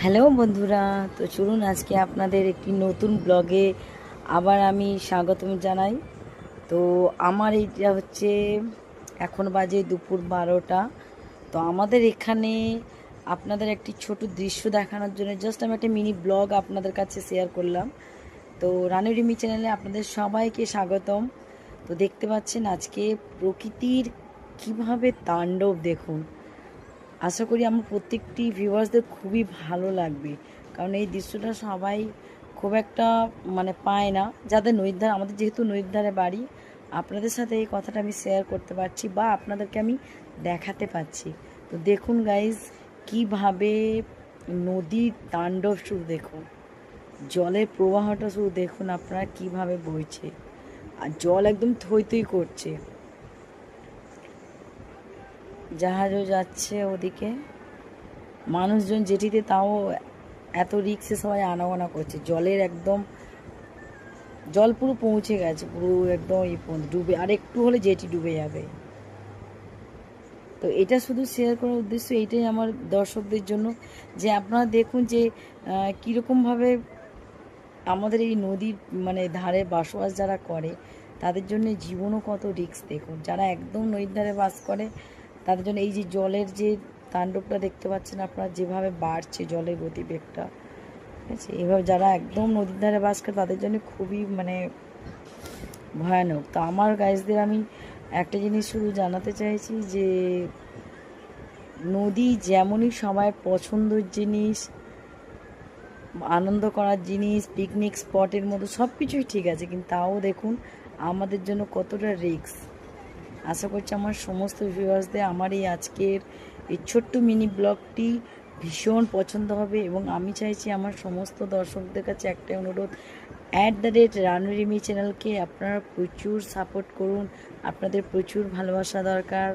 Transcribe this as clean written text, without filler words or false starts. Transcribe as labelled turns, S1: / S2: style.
S1: Hello বন্ধুরা, তো চলুন আজকে আপনাদের একটি নতুন ব্লগে আবার আমি স্বাগতম জানাই। তো আমার এইটা হচ্ছে এখন বাজে দুপুর 12টা। তো আমাদের এখানে আপনাদের একটি ছোট দৃশ্য দেখানোর জন্য জাস্ট আমি একটা মিনি ব্লগ আপনাদের কাছে শেয়ার করলাম। তো রানু রিমি চ্যানেলে আপনাদের সবাইকে স্বাগতম। তো দেখতে পাচ্ছেন আজকে প্রকৃতির কিভাবে তাণ্ডব দেখুন। আশা করি আমার প্রত্যেকটি ভিউয়ার্সদের খুবই ভালো লাগবে, কারণ এই দৃশ্যটা সবাই খুব একটা পায় না। যাদের নদীর ধারে, আমাদের যেহেতু নদীর ধারে বাড়ি, আপনাদের সাথে এই কথাটা আমি শেয়ার করতে পারছি বা আপনাদেরকে আমি দেখাতে পাচ্ছি। তো দেখুন গাইজ, কিভাবে নদীর তাণ্ডব শুধু দেখুন, জলের প্রবাহটা শুধু দেখুন আপনারা কিভাবে বইছে, আর জল একদম থই থই করছে। জাহাজও যাচ্ছে ওদিকে, মানুষজন জেটিতে, তাও এত রিক্সে সবাই আনাগোনা করছে। জলের একদম জল পুরো পৌঁছে গেছে, পুরো একদম ডুবে, আর একটু হলে জেটি ডুবে যাবে। তো এটা শুধু শেয়ার করার উদ্দেশ্য এইটাই আমার দর্শকদের জন্য, যে আপনারা দেখুন যে কীরকমভাবে আমাদের এই নদীর ধারে বসবাস যারা করে তাদের জন্য জীবনও কত রিস্ক দেখুন। যারা একদম নদীর ধারে বাস করে তাদের জন্য এই যে জলের যে তাণ্ডবটা দেখতে পাচ্ছেন আপনারা, যেভাবে বাড়ছে জলের গতিবেগটা, ঠিক আছে, এভাবে যারা একদম নদীর ধারে বাস করে তাদের জন্য খুবই ভয়ানক। তো আমার গাইজদের আমি একটা জিনিস শুধু জানাতে চাইছি যে নদী যেমনই সবাই পছন্দের জিনিস, আনন্দ করার জিনিস, পিকনিক স্পটের মতো সব কিছুই ঠিক আছে, কিন্তু তাও দেখুন আমাদের জন্য কতটা রিস্ক। আশা করছি আমার সমস্ত ভিউয়ার্সদের আমার এই আজকের এই ছোট্ট মিনি ব্লগটি ভীষণ পছন্দ হবে, এবং আমি চাইছি আমার সমস্ত দর্শকদের কাছে একটাই অনুরোধ, রানু রিমি চ্যানেলকে আপনারা প্রচুর সাপোর্ট করুন। আপনাদের প্রচুর ভালোবাসা দরকার।